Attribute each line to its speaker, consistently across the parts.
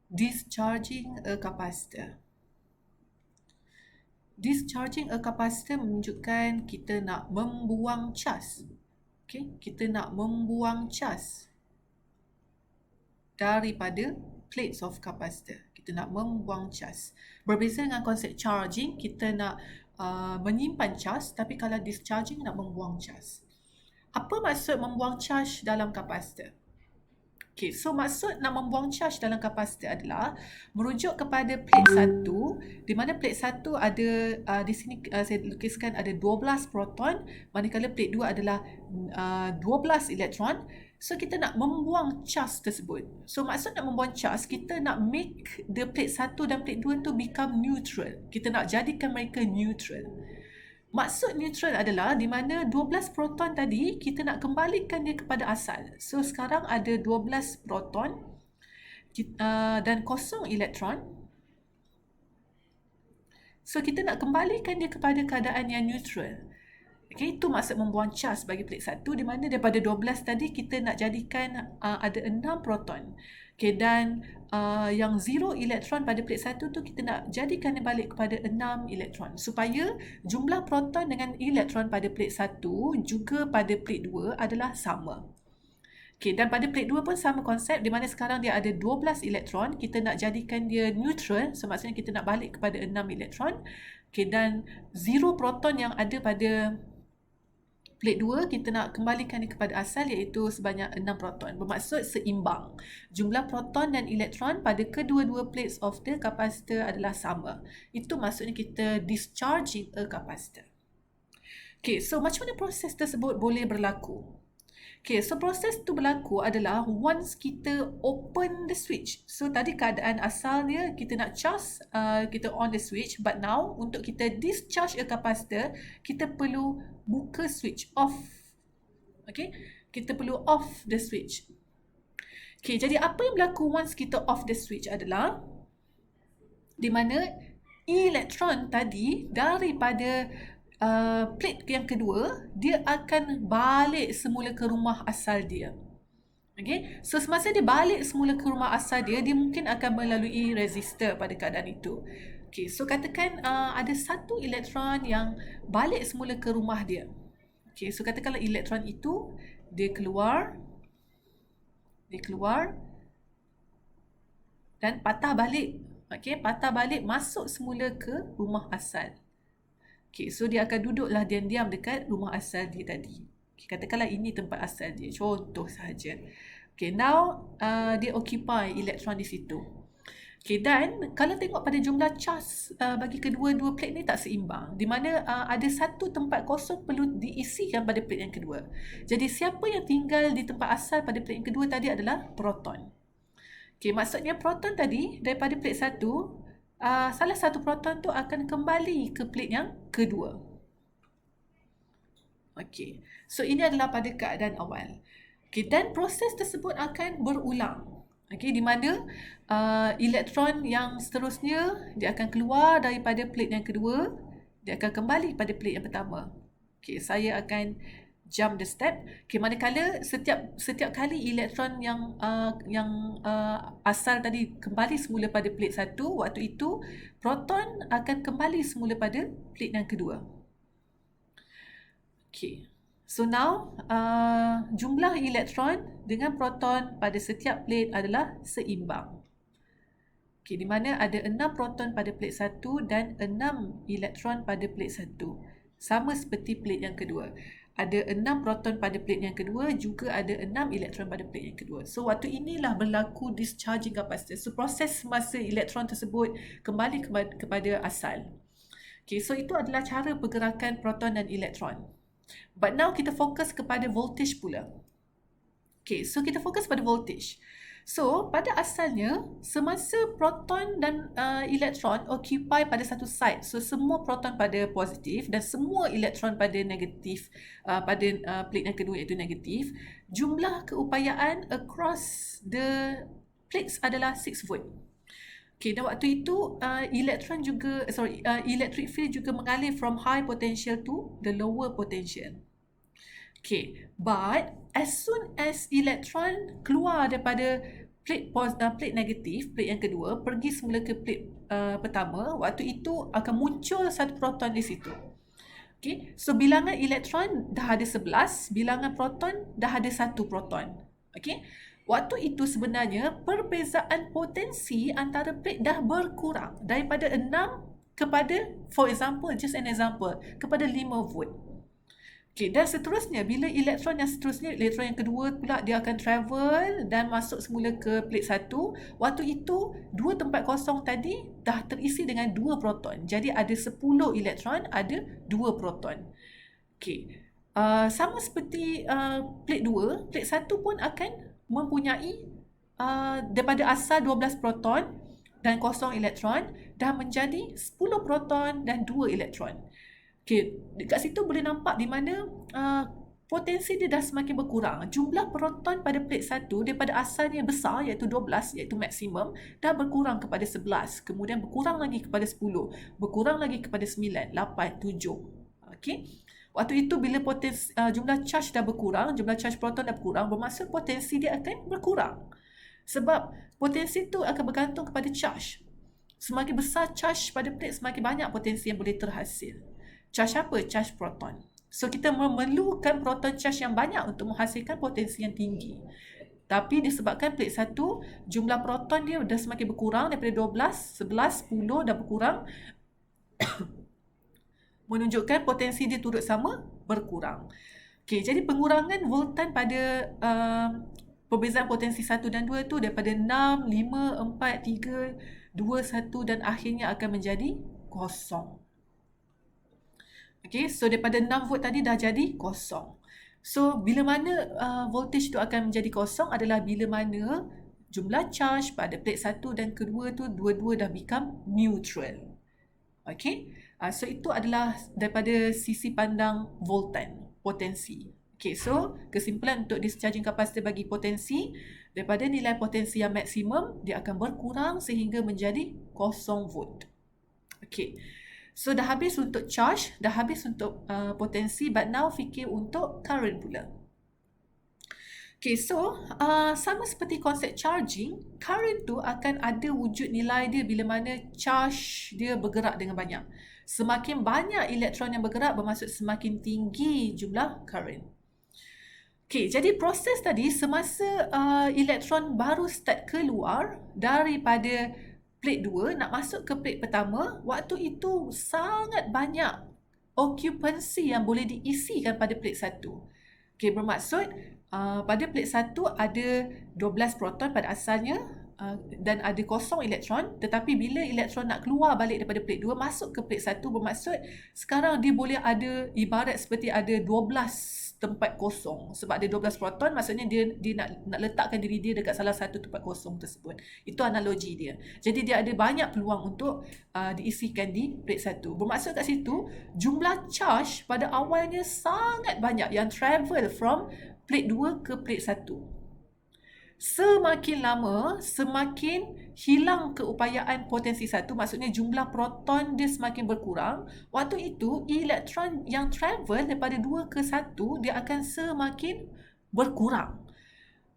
Speaker 1: Discharging a capacitor. Discharging a capacitor menunjukkan kita nak membuang cas. Okay, kita nak membuang cas daripada plates of capacitor. Kita nak membuang cas. Berbeza dengan konsep charging, kita nak menyimpan cas, tapi kalau discharging nak membuang cas. Apa maksud membuang charge dalam kapasitor? Okay, so maksud nak membuang charge dalam kapasitor adalah merujuk kepada plate 1, di mana plate 1 ada, di sini saya lukiskan ada 12 proton, manakala plate 2 adalah 12 elektron. So kita nak membuang charge tersebut. So maksud nak membuang charge, kita nak make the plate 1 dan plate 2 tu become neutral. Kita nak jadikan mereka neutral. Maksud neutral adalah di mana 12 proton tadi kita nak kembalikan dia kepada asal. So sekarang ada 12 proton dan kosong elektron. So kita nak kembalikan dia kepada keadaan yang neutral. Okay, itu maksud membuang charge bagi plate 1, di mana daripada 12 tadi kita nak jadikan ada 6 proton. Okay, dan yang 0 elektron pada plate 1 tu kita nak jadikan dia balik kepada 6 elektron, supaya jumlah proton dengan elektron pada plate 1 juga pada plate 2 adalah sama. Okay, dan pada plate 2 pun sama konsep, di mana sekarang dia ada 12 elektron, kita nak jadikan dia neutral, so maksudnya kita nak balik kepada 6 elektron. Okay, dan 0 proton yang ada pada plate 2 kita nak kembalikan dia kepada asal, iaitu sebanyak 6 proton. Bermaksud seimbang. Jumlah proton dan elektron pada kedua-dua plates of the capacitor adalah sama. Itu maksudnya kita discharging a capacitor. Okay, so macam mana proses tersebut boleh berlaku? Okay, so proses tu berlaku adalah once kita open the switch. So tadi keadaan asalnya kita nak charge, kita on the switch, but now untuk kita discharge a capacitor, kita perlu buka switch, off. Okay, kita perlu off the switch. Okay, jadi apa yang berlaku once kita off the switch adalah di mana elektron tadi daripada plate yang kedua, dia akan balik semula ke rumah asal dia. Okay, so semasa dia balik semula ke rumah asal dia, dia mungkin akan melalui resistor pada keadaan itu. Okay, so katakan ada satu elektron yang balik semula ke rumah dia. Okay, so katakanlah elektron itu dia keluar dan patah balik. Okay, patah balik masuk semula ke rumah asal. Okay, so dia akan duduklah diam-diam dekat rumah asal dia tadi. Okay, katakanlah ini tempat asal dia, contoh sahaja. Okay, now dia occupy elektron di situ. Okay, dan kalau tengok pada jumlah charge bagi kedua-dua plate ni tak seimbang, di mana ada satu tempat kosong perlu diisikan pada plate yang kedua. Jadi siapa yang tinggal di tempat asal pada plate yang kedua tadi adalah proton. Okay, maksudnya proton tadi daripada plate 1, salah satu proton tu akan kembali ke plate yang kedua. Okay, so ini adalah pada keadaan awal. Okay, dan proses tersebut akan berulang. Okay, di mana elektron yang seterusnya dia akan keluar daripada plate yang kedua, dia akan kembali pada plate yang pertama. Okay, saya akan jump the step. Okay, manakala setiap kali elektron yang asal tadi kembali semula pada plate 1, waktu itu proton akan kembali semula pada plate yang kedua. Okay, so now jumlah elektron dengan proton pada setiap plate adalah seimbang. Okay, di mana ada 6 proton pada plate 1 dan 6 elektron pada plate 1. Sama seperti plate yang kedua. Ada 6 proton pada plate yang kedua, juga ada 6 elektron pada plate yang kedua. So waktu inilah berlaku discharging capacitor. So proses masa elektron tersebut kembali kepada asal. Okay, so itu adalah cara pergerakan proton dan elektron. But now kita fokus kepada voltage pula. Okay, so kita fokus pada voltage. So, pada asalnya, semasa proton dan elektron occupy pada satu side, so semua proton pada positif dan semua elektron pada negatif, pada plate yang kedua iaitu negatif, jumlah keupayaan across the plates adalah 6 volt. Okay, dan waktu itu electric field juga mengalir from high potential to the lower potential. Okay, but as soon as elektron keluar daripada plate negatif, plate yang kedua, pergi semula ke plate pertama, waktu itu akan muncul satu proton di situ. Okay, so bilangan elektron dah ada 11, bilangan proton dah ada 1 proton. Okay, waktu itu sebenarnya perbezaan potensi antara plate dah berkurang daripada 6 kepada, for example, just an example, kepada 5 volt. Okay, dan seterusnya, bila elektron yang seterusnya, elektron yang kedua pula dia akan travel dan masuk semula ke plate 1. Waktu itu, 2 tempat kosong tadi dah terisi dengan 2 proton. Jadi ada 10 elektron, ada 2 proton. Okay, sama seperti plate 2, plate 1 pun akan mempunyai daripada asal 12 proton dan kosong elektron, dah menjadi 10 proton dan 2 elektron. Okay, dekat situ boleh nampak di mana potensi dia dah semakin berkurang. Jumlah proton pada plate 1 daripada asalnya besar iaitu 12, iaitu maksimum, dah berkurang kepada 11. Kemudian berkurang lagi kepada 10. Berkurang lagi kepada 9, 8, 7. Okay. Waktu itu bila jumlah charge dah berkurang, jumlah charge proton dah berkurang, bermaksud potensi dia akan berkurang. Sebab potensi itu akan bergantung kepada charge. Semakin besar charge pada plate, semakin banyak potensi yang boleh terhasil. Charge apa? Charge proton. So, kita memerlukan proton charge yang banyak untuk menghasilkan potensi yang tinggi. Tapi disebabkan plate 1, jumlah proton dia dah semakin berkurang daripada 12, 11, 10 dah berkurang. Menunjukkan potensi dia turut sama berkurang. Okay, jadi pengurangan voltan pada perbezaan potensi 1 dan 2 tu daripada 6, 5, 4, 3, 2, 1 dan akhirnya akan menjadi kosong. Okay, so daripada 6 volt tadi dah jadi kosong. So, bila mana voltage tu akan menjadi kosong adalah bila mana jumlah charge pada plate 1 dan kedua tu dua-dua dah become neutral. Okay, so itu adalah daripada sisi pandang voltan, potensi. Okay, so kesimpulan untuk discharging capacitor bagi potensi, daripada nilai potensi yang maksimum, dia akan berkurang sehingga menjadi 0 volt. Okay. So, dah habis untuk charge, dah habis untuk potensi, but now fikir untuk current pula. Okay, so sama seperti konsep charging, current tu akan ada wujud nilai dia bila mana charge dia bergerak dengan banyak. Semakin banyak elektron yang bergerak, bermaksud semakin tinggi jumlah current. Okay, jadi proses tadi semasa elektron baru start keluar daripada plate 2 nak masuk ke plate pertama, waktu itu sangat banyak occupancy yang boleh diisikan pada plate 1. Okay, bermaksud pada plate 1 ada 12 proton pada asalnya dan ada kosong elektron, tetapi bila elektron nak keluar balik daripada plate 2 masuk ke plate 1, bermaksud sekarang dia boleh ada ibarat seperti ada 12 tempat kosong. Sebab ada 12 proton, maksudnya dia nak letakkan diri dia dekat salah satu tempat kosong tersebut. Itu analogi dia. Jadi dia ada banyak peluang untuk diisikan di plate 1. Bermaksud kat situ, jumlah charge pada awalnya sangat banyak yang travel from plate 2 ke plate 1. Semakin lama, semakin hilang keupayaan potensi 1, maksudnya jumlah proton dia semakin berkurang. Waktu itu, elektron yang travel daripada 2 ke 1, dia akan semakin berkurang.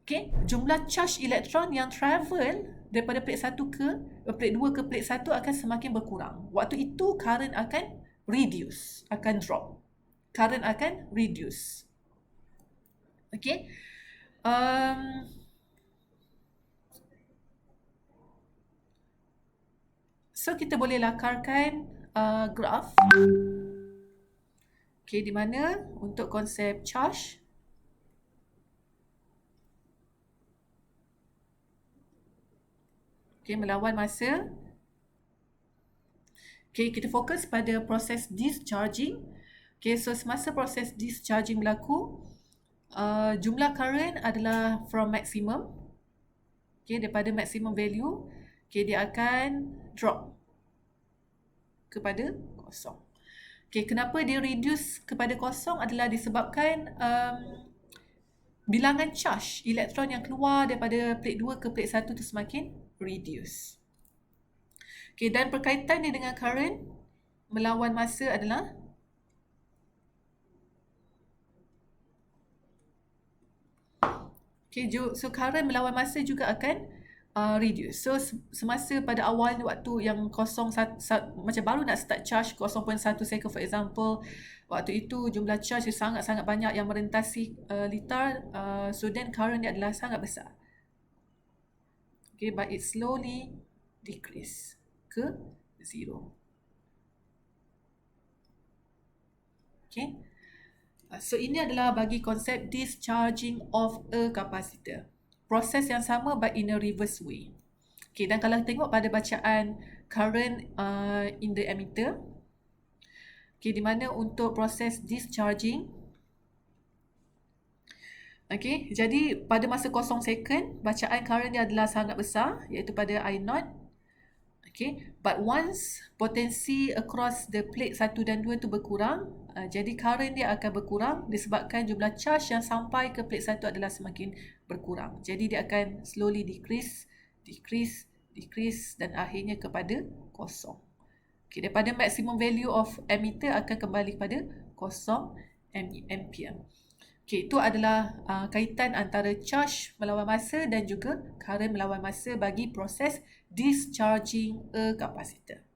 Speaker 1: Okay? Jumlah charge elektron yang travel daripada plate 1 ke plate 2 ke plate 1 akan semakin berkurang. Waktu itu, current akan reduce, akan drop. Current akan reduce. Okay? So, kita boleh lakarkan graf. Okay, di mana untuk konsep charge, okay, melawan masa. Okay, kita fokus pada proses discharging. Okay, so semasa proses discharging berlaku, jumlah current adalah from maximum. Okay, daripada maximum value, okay, dia akan drop kepada kosong. Okay, kenapa dia reduce kepada kosong adalah disebabkan bilangan charge elektron yang keluar daripada plate 2 ke plate 1 tu semakin reduce. Okay, dan berkaitan dia dengan current melawan masa adalah okay, so current melawan masa juga akan reduce. So semasa pada awal ni waktu yang macam baru nak start charge 0.1 second for example, waktu itu jumlah charge sangat-sangat banyak yang merentasi litar, so then current dia adalah sangat besar. Okay, but it slowly decrease ke zero. Okay. So ini adalah bagi konsep discharging of a capacitor. Proses yang sama but in a reverse way. Okay, dan kalau tengok pada bacaan current in the emitter, okay, di mana untuk proses discharging, okay, jadi pada masa 0 second, bacaan current dia adalah sangat besar, iaitu pada I0. Okay, but once potensi across the plate 1 dan 2 tu berkurang, jadi current dia akan berkurang disebabkan jumlah charge yang sampai ke plate 1 adalah semakin berkurang. Jadi dia akan slowly decrease dan akhirnya kepada kosong. Okay, daripada maximum value of emitter akan kembali kepada 0 ampere. Okay, itu adalah kaitan antara charge melawan masa dan juga current melawan masa bagi proses discharging a capacitor.